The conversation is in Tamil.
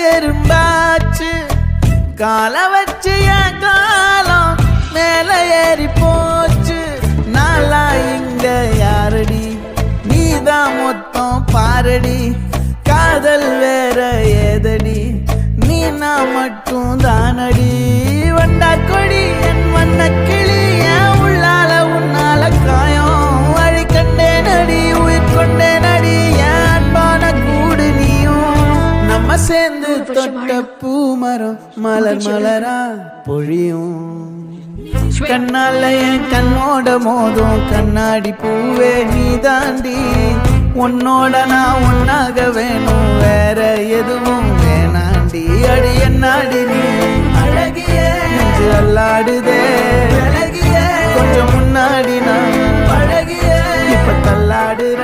எறும்பாச்சு கால வச்சு என் காலம் மேல ஏறி போச்சு நாளா இங்க யாரடி நீதான் மொத்தம் பாரடி காதல் வேற ஏதடி நீ நான் மட்டும் தானடி வண்டா கொடி என் வண்ண கிளி என் உள்ளால உன்னால காயம் வழி கண்டே நடி உயிர் கொண்டே நடி என் அன்பான கூடு நீயும் நம்ம சேர்ந்து தொட்ட பூமரம் மலர் மலரா பொழியும் கண்ணால என் கண்ணோட மோதும் கண்ணாடி பூவே நீ தாண்டி உன்னோட நான் ஒன்னாக வேணும் வேற எதுவும் வேணாண்டி அடி என்னாடி நீ அழகிய நெஞ்சு அல்லாடுதே அழகிய கொஞ்சம் முன்னாடி நான் அழகிய இப்ப தள்ளாடுற